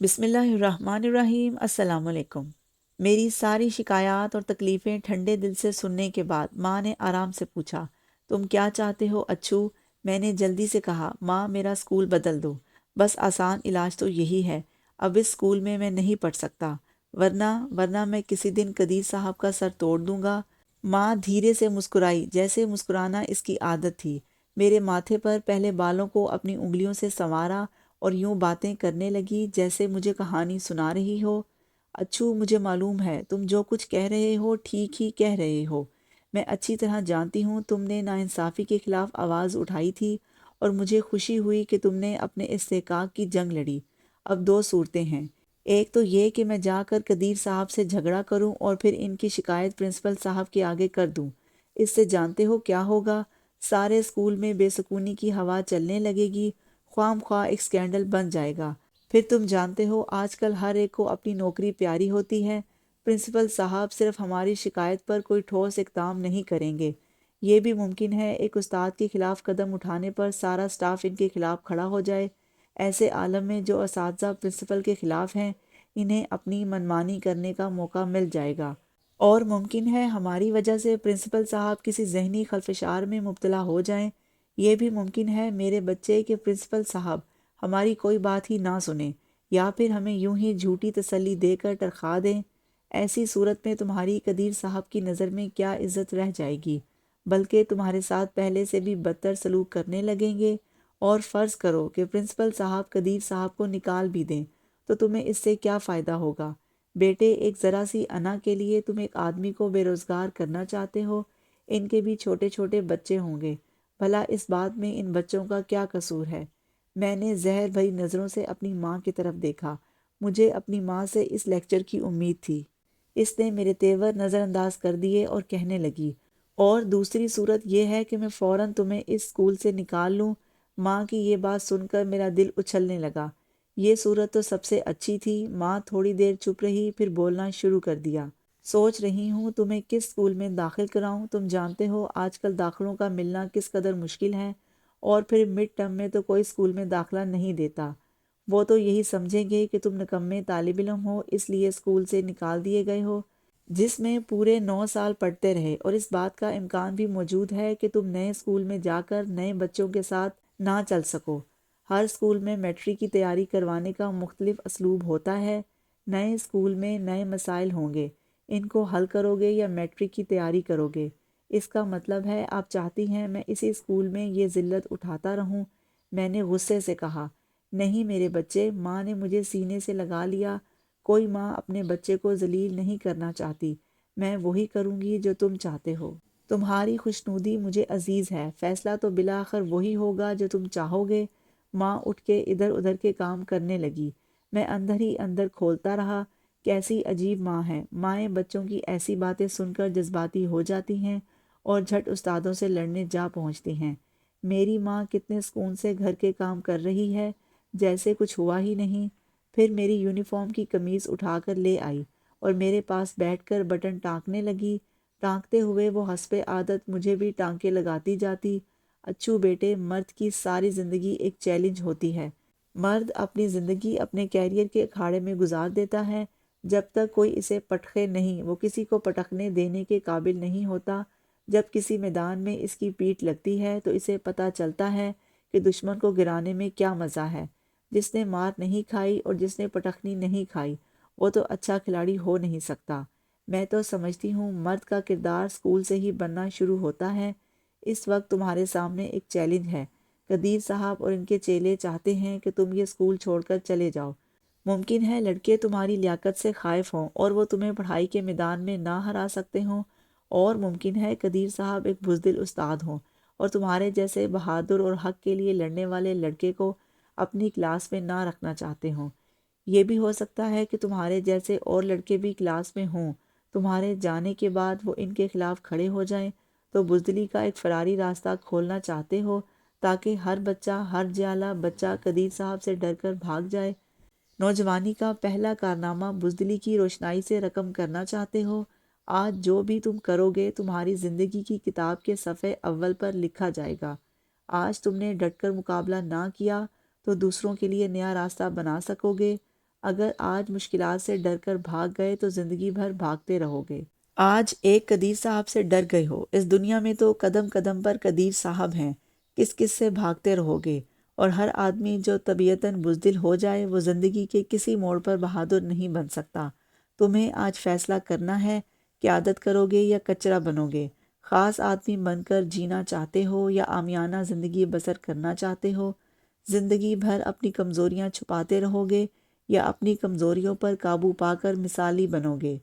بسم اللہ الرحمن الرحیم۔ السلام علیکم۔ میری ساری شکایات اور تکلیفیں ٹھنڈے دل سے سننے کے بعد ماں نے آرام سے پوچھا، تم کیا چاہتے ہو اچھو؟ میں نے جلدی سے کہا، ماں میرا اسکول بدل دو، بس آسان علاج تو یہی ہے، اب اس اسکول میں نہیں پڑھ سکتا، ورنہ میں کسی دن قدیر صاحب کا سر توڑ دوں گا۔ ماں دھیرے سے مسکرائی، جیسے مسکرانا اس کی عادت تھی۔ میرے ماتھے پر پہلے بالوں کو اپنی انگلیوں سے سنوارا اور یوں باتیں کرنے لگی جیسے مجھے کہانی سنا رہی ہو۔ اچھو، مجھے معلوم ہے تم جو کچھ کہہ رہے ہو ٹھیک ہی کہہ رہے ہو۔ میں اچھی طرح جانتی ہوں تم نے ناانصافی کے خلاف آواز اٹھائی تھی اور مجھے خوشی ہوئی کہ تم نے اپنے استحقاق کی جنگ لڑی۔ اب دو صورتیں ہیں، ایک تو یہ کہ میں جا کر قدیر صاحب سے جھگڑا کروں اور پھر ان کی شکایت پرنسپل صاحب کے آگے کر دوں۔ اس سے جانتے ہو کیا ہوگا؟ سارے اسکول میں بے سکونی کی ہوا چلنے لگے گی، خواہ مخواہ ایک اسکینڈل بن جائے گا۔ پھر تم جانتے ہو آج کل ہر ایک کو اپنی نوکری پیاری ہوتی ہے۔ پرنسپل صاحب صرف ہماری شکایت پر کوئی ٹھوس اقدام نہیں کریں گے۔ یہ بھی ممکن ہے ایک استاد کے خلاف قدم اٹھانے پر سارا سٹاف ان کے خلاف کھڑا ہو جائے۔ ایسے عالم میں جو اساتذہ پرنسپل کے خلاف ہیں، انہیں اپنی منمانی کرنے کا موقع مل جائے گا، اور ممکن ہے ہماری وجہ سے پرنسپل صاحب کسی ذہنی خلفشار میں مبتلا ہو جائیں۔ یہ بھی ممکن ہے میرے بچے کہ پرنسپل صاحب ہماری کوئی بات ہی نہ سنیں یا پھر ہمیں یوں ہی جھوٹی تسلی دے کر تنخواہ دیں۔ ایسی صورت میں تمہاری قدیر صاحب کی نظر میں کیا عزت رہ جائے گی، بلکہ تمہارے ساتھ پہلے سے بھی بدتر سلوک کرنے لگیں گے۔ اور فرض کرو کہ پرنسپل صاحب قدیر صاحب کو نکال بھی دیں تو تمہیں اس سے کیا فائدہ ہوگا؟ بیٹے، ایک ذرا سی انا کے لیے تم ایک آدمی کو بے روزگار کرنا چاہتے ہو؟ ان کے بھی چھوٹے چھوٹے بچے ہوں گے، بھلا اس بات میں ان بچوں کا کیا قصور ہے؟ میں نے زہر بھری نظروں سے اپنی ماں کی طرف دیکھا۔ مجھے اپنی ماں سے اس لیکچر کی امید تھی۔ اس نے میرے تیور نظر انداز کر دیے اور کہنے لگی، اور دوسری صورت یہ ہے کہ میں فوراً تمہیں اس اسکول سے نکال لوں۔ ماں کی یہ بات سن کر میرا دل اچھلنے لگا۔ یہ صورت تو سب سے اچھی تھی۔ ماں تھوڑی دیر چپ رہی، پھر بولنا شروع کر دیا۔ سوچ رہی ہوں تمہیں کس اسکول میں داخل کراؤں۔ تم جانتے ہو آج کل داخلوں کا ملنا کس قدر مشکل ہے، اور پھر مڈ ٹرم میں تو کوئی اسکول میں داخلہ نہیں دیتا۔ وہ تو یہی سمجھیں گے کہ تم نکمے طالب علم ہو، اس لیے اسکول سے نکال دیے گئے ہو، جس میں پورے 9 سال پڑھتے رہے، اور اس بات کا امکان بھی موجود ہے کہ تم نئے اسکول میں جا کر نئے بچوں کے ساتھ نہ چل سکو۔ ہر اسکول میں میٹرک کی تیاری کروانے کا مختلف اسلوب ہوتا ہے۔ نئے اسکول میں نئے مسائل ہوں گے، ان کو حل کرو گے یا میٹرک کی تیاری کرو گے؟ اس کا مطلب ہے آپ چاہتی ہیں میں اسی اسکول میں یہ ذلت اٹھاتا رہوں؟ میں نے غصے سے کہا۔ نہیں میرے بچے، ماں نے مجھے سینے سے لگا لیا۔ کوئی ماں اپنے بچے کو ذلیل نہیں کرنا چاہتی۔ میں وہی کروں گی جو تم چاہتے ہو۔ تمہاری خوشنودی مجھے عزیز ہے، فیصلہ تو بالآخر وہی ہوگا جو تم چاہو گے۔ ماں اٹھ کے ادھر ادھر کے کام کرنے لگی۔ میں اندر ہی اندر کھولتا رہا، کیسی عجیب ماں ہے۔ مائیں بچوں کی ایسی باتیں سن کر جذباتی ہو جاتی ہیں اور جھٹ استادوں سے لڑنے جا پہنچتی ہیں۔ میری ماں کتنے سکون سے گھر کے کام کر رہی ہے، جیسے کچھ ہوا ہی نہیں۔ پھر میری یونیفارم کی قمیض اٹھا کر لے آئی اور میرے پاس بیٹھ کر بٹن ٹانکنے لگی۔ ٹانکتے ہوئے وہ حسب عادت مجھے بھی ٹانکے لگاتی جاتی۔ اچھو بیٹے، مرد کی ساری زندگی ایک چیلنج ہوتی ہے۔ مرد اپنی زندگی اپنے کیریئر کے اکھاڑے میں گزار دیتا ہے۔ جب تک کوئی اسے پٹخے نہیں، وہ کسی کو پٹخنے دینے کے قابل نہیں ہوتا۔ جب کسی میدان میں اس کی پیٹھ لگتی ہے تو اسے پتہ چلتا ہے کہ دشمن کو گرانے میں کیا مزہ ہے۔ جس نے مار نہیں کھائی اور جس نے پٹخنی نہیں کھائی، وہ تو اچھا کھلاڑی ہو نہیں سکتا۔ میں تو سمجھتی ہوں مرد کا کردار اسکول سے ہی بننا شروع ہوتا ہے۔ اس وقت تمہارے سامنے ایک چیلنج ہے۔ قدیر صاحب اور ان کے چیلے چاہتے ہیں کہ تم یہ اسکول چھوڑ کر چلے جاؤ۔ ممکن ہے لڑکے تمہاری لیاقت سے خائف ہوں اور وہ تمہیں پڑھائی کے میدان میں نہ ہرا سکتے ہوں، اور ممکن ہے قدیر صاحب ایک بزدل استاد ہوں اور تمہارے جیسے بہادر اور حق کے لیے لڑنے والے لڑکے کو اپنی کلاس میں نہ رکھنا چاہتے ہوں۔ یہ بھی ہو سکتا ہے کہ تمہارے جیسے اور لڑکے بھی کلاس میں ہوں، تمہارے جانے کے بعد وہ ان کے خلاف کھڑے ہو جائیں، تو بزدلی کا ایک فراری راستہ کھولنا چاہتے ہو تاکہ ہر بچہ، ہر جیالہ بچہ قدیر صاحب سے ڈر کر بھاگ جائے۔ نوجوانی کا پہلا کارنامہ بزدلی کی روشنائی سے رقم کرنا چاہتے ہو۔ آج جو بھی تم کرو گے تمہاری زندگی کی کتاب کے صفحے اول پر لکھا جائے گا۔ آج تم نے ڈٹ کر مقابلہ نہ کیا تو دوسروں کے لیے نیا راستہ بنا سکو گے۔ اگر آج مشکلات سے ڈر کر بھاگ گئے تو زندگی بھر بھاگتے رہو گے۔ آج ایک قدیر صاحب سے ڈر گئے ہو، اس دنیا میں تو قدم قدم پر قدیر صاحب ہیں، کس کس سے بھاگتے رہو گے؟ اور ہر آدمی جو طبیعتاً بزدل ہو جائے وہ زندگی کے کسی موڑ پر بہادر نہیں بن سکتا۔ تمہیں آج فیصلہ کرنا ہے کہ عادت کرو گے یا کچرا بنو گے، خاص آدمی بن کر جینا چاہتے ہو یا عامیانہ زندگی بسر کرنا چاہتے ہو، زندگی بھر اپنی کمزوریاں چھپاتے رہو گے یا اپنی کمزوریوں پر قابو پا کر مثالی بنو گے۔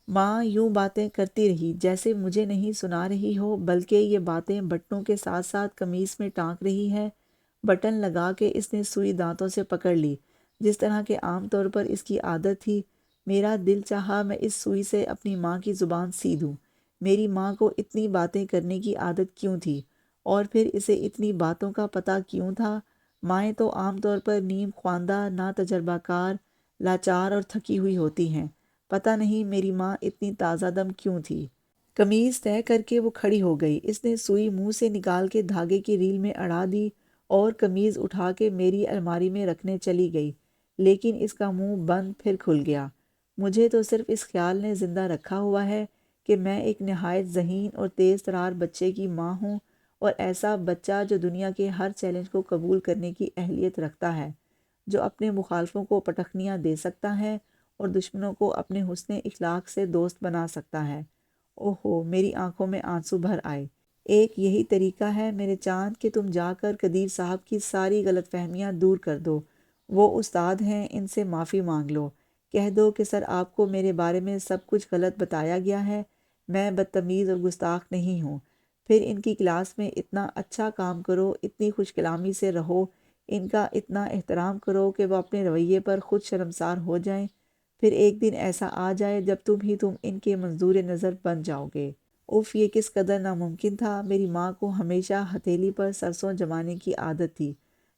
ماں یوں باتیں کرتی رہی جیسے مجھے نہیں سنا رہی ہو، بلکہ یہ باتیں بٹنوں کے ساتھ ساتھ قمیص میں ٹانک رہی ہے۔ بٹن لگا کے اس نے سوئی دانتوں سے پکڑ لی، جس طرح کہ عام طور پر اس کی عادت تھی۔ میرا دل چاہا میں اس سوئی سے اپنی ماں کی زبان سی دوں۔ میری ماں کو اتنی باتیں کرنے کی عادت کیوں تھی؟ اور پھر اسے اتنی باتوں کا پتہ کیوں تھا؟ مائیں تو عام طور پر نیم خواندہ، نا تجربہ کار، لاچار اور تھکی ہوئی ہوتی ہیں۔ پتہ نہیں میری ماں اتنی تازہ دم کیوں تھی۔ قمیض طے کر کے وہ کھڑی ہو گئی۔ اس نے سوئی منہ سے نکال کے دھاگے کی ریل میں اڑا دی اور قمیض اٹھا کے میری الماری میں رکھنے چلی گئی، لیکن اس کا منہ بند پھر کھل گیا۔ مجھے تو صرف اس خیال نے زندہ رکھا ہوا ہے کہ میں ایک نہایت ذہین اور تیز ترار بچے کی ماں ہوں، اور ایسا بچہ جو دنیا کے ہر چیلنج کو قبول کرنے کی اہلیت رکھتا ہے، جو اپنے مخالفوں کو پٹخنیاں دے سکتا ہے اور دشمنوں کو اپنے حسن اخلاق سے دوست بنا سکتا ہے۔ اوہو، میری آنکھوں میں آنسو بھر آئے۔ ایک یہی طریقہ ہے میرے چاند کہ تم جا کر قدیر صاحب کی ساری غلط فہمیاں دور کر دو۔ وہ استاد ہیں، ان سے معافی مانگ لو۔ کہہ دو کہ سر آپ کو میرے بارے میں سب کچھ غلط بتایا گیا ہے، میں بدتمیز اور گستاخ نہیں ہوں۔ پھر ان کی کلاس میں اتنا اچھا کام کرو، اتنی خوش کلامی سے رہو، ان کا اتنا احترام کرو کہ وہ اپنے رویے پر خود شرمسار ہو جائیں۔ پھر ایک دن ایسا آ جائے جب تم ان کے منظور نظر بن جاؤ گے۔ اف، یہ کس قدر ناممکن تھا۔ میری ماں کو ہمیشہ ہتھیلی پر سرسوں جمانے کی عادت تھی۔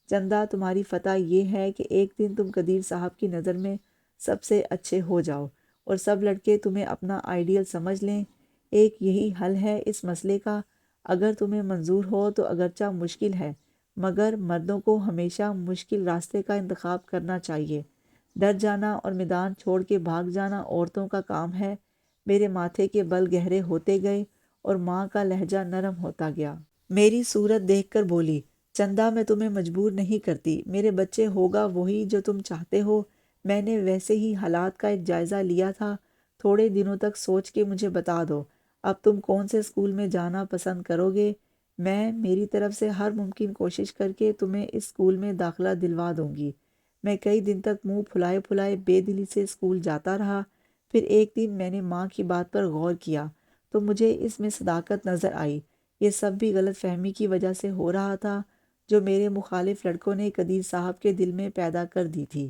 چندہ، تمہاری فتح یہ ہے کہ ایک دن تم قدیر صاحب کی نظر میں سب سے اچھے ہو جاؤ اور سب لڑکے تمہیں اپنا آئیڈیل سمجھ لیں۔ ایک یہی حل ہے اس مسئلے کا، اگر تمہیں منظور ہو تو، اگرچہ مشکل ہے، مگر مردوں کو ہمیشہ مشکل راستے کا انتخاب کرنا چاہیے۔ ڈر جانا اور میدان چھوڑ کے بھاگ جانا عورتوں کا کام ہے۔ میرے ماتھے کے بل گہرے ہوتے گئے اور ماں کا لہجہ نرم ہوتا گیا۔ میری صورت دیکھ کر بولی، چندہ، میں تمہیں مجبور نہیں کرتی، میرے بچے ہوگا وہی جو تم چاہتے ہو۔ میں نے ویسے ہی حالات کا ایک جائزہ لیا تھا۔ تھوڑے دنوں تک سوچ کے مجھے بتا دو، اب تم کون سے اسکول میں جانا پسند کرو گے؟ میں میری طرف سے ہر ممکن کوشش کر کے تمہیں اس اسکول میں داخلہ دلوا دوں گی۔ میں کئی دن تک منہ پھلائے پھلائے بے دلی سے اسکول جاتا رہا۔ پھر ایک دن میں نے ماں کی بات پر غور کیا تو مجھے اس میں صداقت نظر آئی۔ یہ سب بھی غلط فہمی کی وجہ سے ہو رہا تھا جو میرے مخالف لڑکوں نے قدیر صاحب کے دل میں پیدا کر دی تھی۔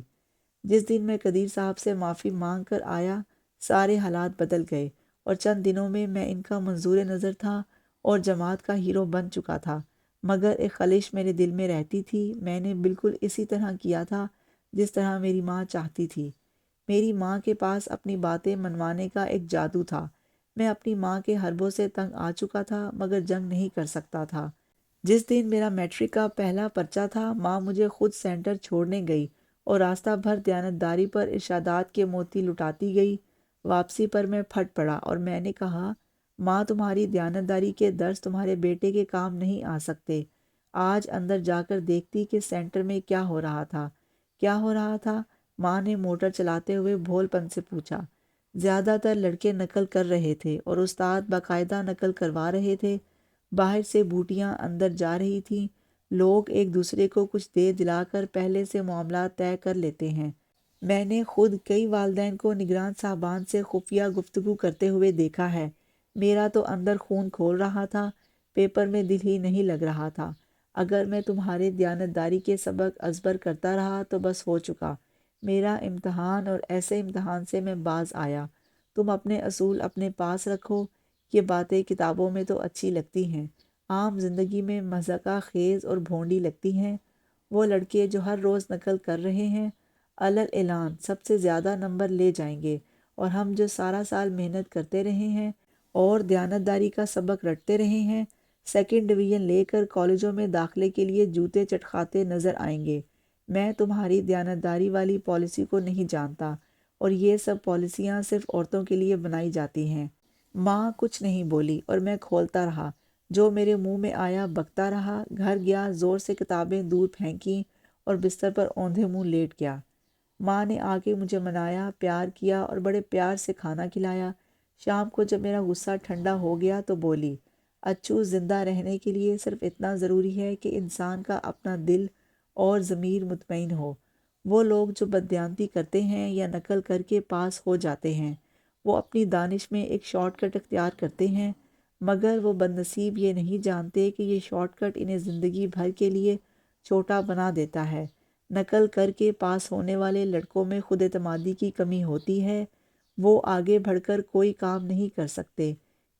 جس دن میں قدیر صاحب سے معافی مانگ کر آیا، سارے حالات بدل گئے اور چند دنوں میں ان کا منظور نظر تھا اور جماعت کا ہیرو بن چکا تھا۔ مگر ایک خلش میرے دل میں رہتی تھی۔ میں نے بالکل اسی طرح کیا تھا جس طرح میری ماں چاہتی تھی۔ میری ماں کے پاس اپنی باتیں منوانے کا ایک جادو تھا۔ میں اپنی ماں کے حربوں سے تنگ آ چکا تھا مگر جنگ نہیں کر سکتا تھا۔ جس دن میرا میٹرک کا پہلا پرچہ تھا، ماں مجھے خود سینٹر چھوڑنے گئی اور راستہ بھر دیانتداری پر ارشادات کے موتی لٹاتی گئی۔ واپسی پر میں پھٹ پڑا اور میں نے کہا، ماں، تمہاری دیانتداری کے درس تمہارے بیٹے کے کام نہیں آ سکتے۔ آج اندر جا کر دیکھتی کہ سینٹر میں کیا ہو رہا تھا۔ کیا ہو رہا تھا؟ ماں نے موٹر چلاتے ہوئے بھول پن سے پوچھا۔ زیادہ تر لڑکے نقل کر رہے تھے اور استاد باقاعدہ نقل کروا رہے تھے۔ باہر سے بوٹیاں اندر جا رہی تھیں۔ لوگ ایک دوسرے کو کچھ دے دلا کر پہلے سے معاملات طے کر لیتے ہیں۔ میں نے خود کئی والدین کو نگران صاحبان سے خفیہ گفتگو کرتے ہوئے دیکھا ہے۔ میرا تو اندر خون کھول رہا تھا، پیپر میں دل ہی نہیں لگ رہا تھا۔ اگر میں تمہارے دیانتداری کے سبق ازبر کرتا رہا تو بس ہو چکا میرا امتحان، اور ایسے امتحان سے میں باز آیا۔ تم اپنے اصول اپنے پاس رکھو۔ یہ باتیں کتابوں میں تو اچھی لگتی ہیں، عام زندگی میں مضحکہ خیز اور بھونڈی لگتی ہیں۔ وہ لڑکے جو ہر روز نقل کر رہے ہیں، علل اعلان سب سے زیادہ نمبر لے جائیں گے، اور ہم جو سارا سال محنت کرتے رہے ہیں اور دیانتداری کا سبق رٹتے رہے ہیں، سیکنڈ ڈویژن لے کر کالجوں میں داخلے کے لیے جوتے چٹکھاتے نظر آئیں گے۔ میں تمہاری دیانتداری والی پالیسی کو نہیں جانتا، اور یہ سب پالیسیاں صرف عورتوں کے لیے بنائی جاتی ہیں۔ ماں کچھ نہیں بولی اور میں کھولتا رہا، جو میرے منہ میں آیا بکتا رہا۔ گھر گیا، زور سے کتابیں دور پھینکیں اور بستر پر اوندھے منہ لیٹ گیا۔ ماں نے آ کے مجھے منایا، پیار کیا اور بڑے پیار سے کھانا کھلایا۔ شام کو جب میرا غصہ ٹھنڈا ہو گیا تو بولی، اچھو، زندہ رہنے کے لیے صرف اتنا ضروری ہے کہ انسان کا اپنا دل اور ضمیر مطمئن ہو۔ وہ لوگ جو بددیانتی کرتے ہیں یا نقل کر کے پاس ہو جاتے ہیں، وہ اپنی دانش میں ایک شارٹ کٹ اختیار کرتے ہیں، مگر وہ بد نصیب یہ نہیں جانتے کہ یہ شارٹ کٹ انہیں زندگی بھر کے لیے چھوٹا بنا دیتا ہے۔ نقل کر کے پاس ہونے والے لڑکوں میں خود اعتمادی کی کمی ہوتی ہے، وہ آگے بڑھ کر کوئی کام نہیں کر سکتے،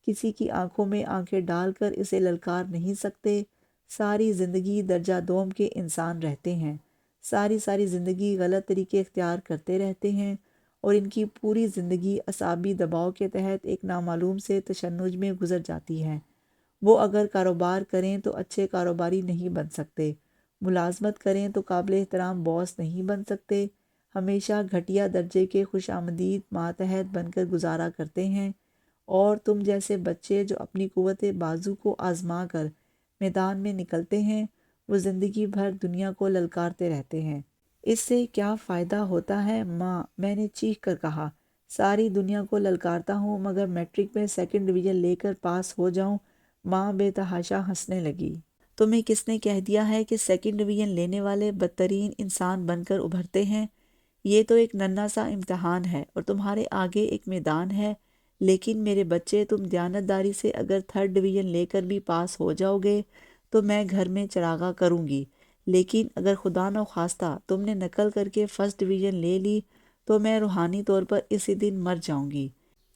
کسی کی آنکھوں میں آنکھیں ڈال کر اسے للکار نہیں سکتے، ساری زندگی درجہ دوم کے انسان رہتے ہیں، ساری زندگی غلط طریقے اختیار کرتے رہتے ہیں، اور ان کی پوری زندگی اعصابی دباؤ کے تحت ایک نامعلوم سے تشنج میں گزر جاتی ہے۔ وہ اگر کاروبار کریں تو اچھے کاروباری نہیں بن سکتے، ملازمت کریں تو قابل احترام باس نہیں بن سکتے، ہمیشہ گھٹیا درجے کے خوش آمدید ماتحت بن کر گزارا کرتے ہیں، اور تم جیسے بچے جو اپنی قوت بازو کو آزما کر میدان میں نکلتے ہیں، وہ زندگی بھر دنیا کو للکارتے رہتے ہیں۔ اس سے کیا فائدہ ہوتا ہے ماں؟ میں نے چیخ کر کہا، ساری دنیا کو للکارتا ہوں مگر میٹرک میں سیکنڈ ڈویژن لے کر پاس ہو جاؤں۔ ماں بے تحاشا ہنسنے لگی۔ تمہیں کس نے کہہ دیا ہے کہ سیکنڈ ڈویژن لینے والے بدترین انسان بن کر ابھرتے ہیں؟ یہ تو ایک ننھا سا امتحان ہے اور تمہارے آگے ایک میدان ہے، لیکن میرے بچے، تم دیانتداری سے اگر تھرڈ ڈویژن لے کر بھی پاس ہو جاؤ گے تو میں گھر میں چراغاں کروں گی، لیکن اگر خدا نخواستہ تم نے نقل کر کے فرسٹ ڈویژن لے لی تو میں روحانی طور پر اسی دن مر جاؤں گی۔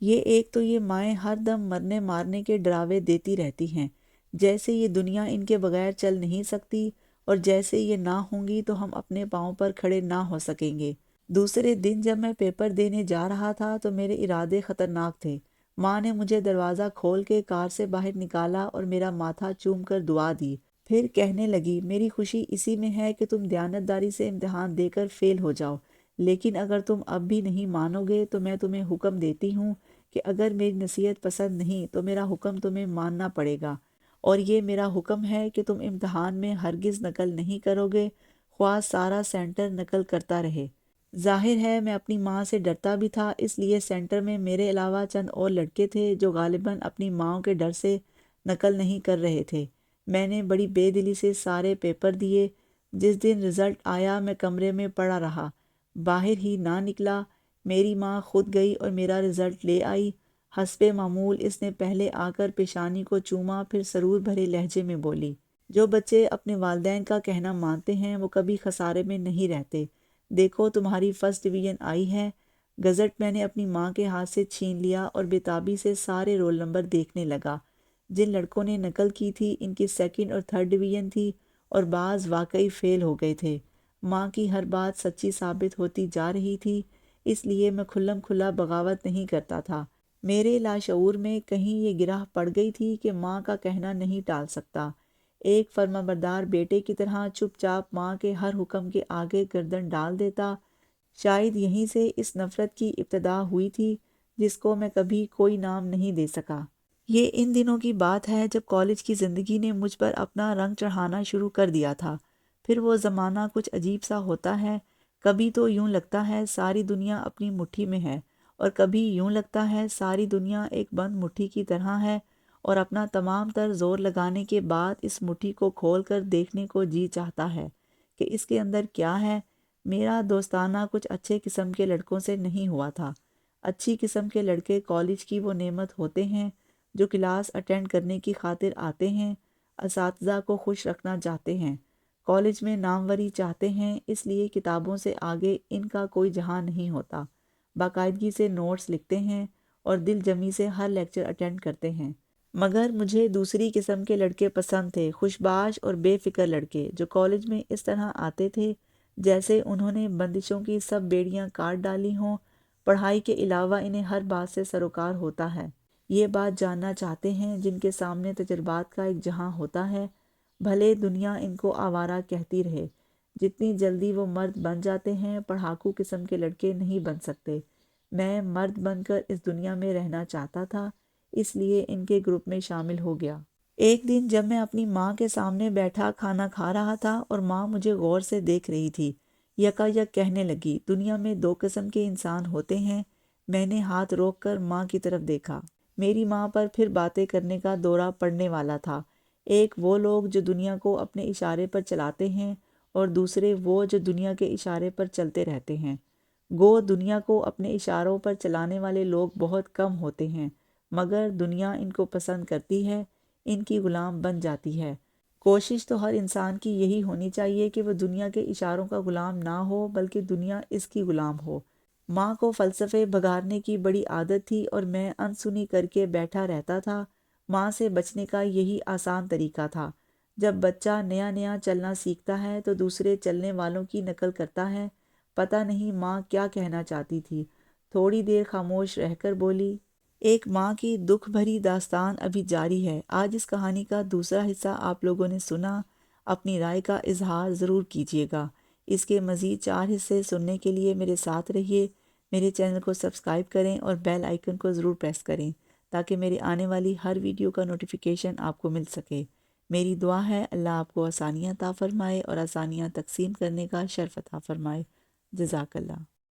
یہ ایک تو یہ مائیں ہر دم مرنے مارنے کے ڈراوے دیتی رہتی ہیں، جیسے یہ دنیا ان کے بغیر چل نہیں سکتی، اور جیسے یہ نہ ہوں گی تو ہم اپنے پاؤں پر کھڑے نہ ہو سکیں گے۔ دوسرے دن جب میں پیپر دینے جا رہا تھا تو میرے ارادے خطرناک تھے۔ ماں نے مجھے دروازہ کھول کے کار سے باہر نکالا اور میرا ماتھا چوم کر دعا دی، پھر کہنے لگی، میری خوشی اسی میں ہے کہ تم دیانتداری سے امتحان دے کر فیل ہو جاؤ، لیکن اگر تم اب بھی نہیں مانو گے تو میں تمہیں حکم دیتی ہوں کہ اگر میری نصیحت پسند نہیں تو میرا حکم تمہیں ماننا پڑے گا، اور یہ میرا حکم ہے کہ تم امتحان میں ہرگز نقل نہیں کرو گے، خواہ سارا سینٹر نقل کرتا رہے۔ ظاہر ہے میں اپنی ماں سے ڈرتا بھی تھا، اس لیے سینٹر میں میرے علاوہ چند اور لڑکے تھے جو غالباً اپنی ماؤں کے ڈر سے نقل نہیں کر رہے تھے۔ میں نے بڑی بے دلی سے سارے پیپر دیے۔ جس دن رزلٹ آیا میں کمرے میں پڑا رہا، باہر ہی نہ نکلا۔ میری ماں خود گئی اور میرا رزلٹ لے آئی۔ حسب معمول اس نے پہلے آ کر پیشانی کو چوما، پھر سرور بھرے لہجے میں بولی، جو بچے اپنے والدین کا کہنا مانتے ہیں وہ کبھی خسارے میں نہیں رہتے۔ دیکھو تمہاری فرسٹ ڈویژن آئی ہے۔ گزٹ میں نے اپنی ماں کے ہاتھ سے چھین لیا اور بےتابی سے سارے رول نمبر دیکھنے لگا۔ جن لڑکوں نے نقل کی تھی ان کی سیکنڈ اور تھرڈ ڈویژن تھی، اور بعض واقعی فیل ہو گئے تھے۔ ماں کی ہر بات سچی ثابت ہوتی جا رہی تھی، اس لیے میں کھلم کھلا بغاوت نہیں کرتا تھا۔ میرے لاشعور میں کہیں یہ گرہ پڑ گئی تھی کہ ماں کا کہنا نہیں ٹال سکتا۔ ایک فرمانبردار بیٹے کی طرح چپ چاپ ماں کے ہر حکم کے آگے گردن ڈال دیتا۔ شاید یہیں سے اس نفرت کی ابتدا ہوئی تھی جس کو میں کبھی کوئی نام نہیں دے سکا۔ یہ ان دنوں کی بات ہے جب کالج کی زندگی نے مجھ پر اپنا رنگ چڑھانا شروع کر دیا تھا۔ پھر وہ زمانہ کچھ عجیب سا ہوتا ہے، کبھی تو یوں لگتا ہے ساری دنیا اپنی مٹھی میں ہے، اور کبھی یوں لگتا ہے ساری دنیا ایک بند مٹھی کی طرح ہے، اور اپنا تمام تر زور لگانے کے بعد اس مٹھی کو کھول کر دیکھنے کو جی چاہتا ہے کہ اس کے اندر کیا ہے۔ میرا دوستانہ کچھ اچھے قسم کے لڑکوں سے نہیں ہوا تھا۔ اچھی قسم کے لڑکے کالج کی وہ نعمت ہوتے ہیں جو کلاس اٹینڈ کرنے کی خاطر آتے ہیں، اساتذہ کو خوش رکھنا چاہتے ہیں، کالج میں ناموری چاہتے ہیں، اس لیے کتابوں سے آگے ان کا کوئی جہاں نہیں ہوتا، باقاعدگی سے نوٹس لکھتے ہیں اور دل جمی سے ہر لیکچر اٹینڈ کرتے ہیں۔ مگر مجھے دوسری قسم کے لڑکے پسند تھے، خوش باش اور بے فکر لڑکے جو کالج میں اس طرح آتے تھے جیسے انہوں نے بندشوں کی سب بیڑیاں کاٹ ڈالی ہوں، پڑھائی کے علاوہ انہیں ہر بات سے سروکار ہوتا ہے، یہ بات جاننا چاہتے ہیں، جن کے سامنے تجربات کا ایک جہاں ہوتا ہے، بھلے دنیا ان کو آوارہ کہتی رہے۔ جتنی جلدی وہ مرد بن جاتے ہیں پڑھاکو قسم کے لڑکے نہیں بن سکتے۔ میں مرد بن کر اس دنیا میں رہنا چاہتا تھا، اس لیے ان کے گروپ میں شامل ہو گیا۔ ایک دن جب میں اپنی ماں کے سامنے بیٹھا کھانا کھا رہا تھا اور ماں مجھے غور سے دیکھ رہی تھی، یکا یک کہنے لگی، دنیا میں دو قسم کے انسان ہوتے ہیں۔ میں نے ہاتھ روک کر ماں کی طرف دیکھا۔ میری ماں پر پھر باتیں کرنے کا دورہ پڑنے والا تھا۔ ایک وہ لوگ جو دنیا کو اپنے اشارے پر چلاتے ہیں اور دوسرے وہ جو دنیا کے اشارے پر چلتے رہتے ہیں۔ گو دنیا کو اپنے اشاروں پر چلانے والے لوگ بہت کم ہوتے ہیں، مگر دنیا ان کو پسند کرتی ہے، ان کی غلام بن جاتی ہے۔ کوشش تو ہر انسان کی یہی ہونی چاہیے کہ وہ دنیا کے اشاروں کا غلام نہ ہو بلکہ دنیا اس کی غلام ہو۔ ماں کو فلسفے بگاڑنے کی بڑی عادت تھی اور میں انسنی کر کے بیٹھا رہتا تھا۔ ماں سے بچنے کا یہی آسان طریقہ تھا۔ جب بچہ نیا نیا چلنا سیکھتا ہے تو دوسرے چلنے والوں کی نقل کرتا ہے۔ پتہ نہیں ماں کیا کہنا چاہتی تھی۔ تھوڑی دیر خاموش رہ کر بولی، ایک ماں کی دکھ بھری داستان ابھی جاری ہے۔ آج اس کہانی کا دوسرا حصہ آپ لوگوں نے سنا۔ اپنی رائے کا اظہار ضرور کیجیے گا۔ اس کے مزید 4 حصے سننے کے لیے میرے ساتھ رہیے۔ میرے چینل کو سبسکرائب کریں اور بیل آئیکن کو ضرور پریس کریں تاکہ میری آنے والی ہر ویڈیو کا نوٹیفیکیشن آپ کو مل سکے۔ میری دعا ہے اللہ آپ کو آسانیاں عطا فرمائے اور آسانیاں تقسیم کرنے کا شرف عطا فرمائے۔ جزاک اللہ۔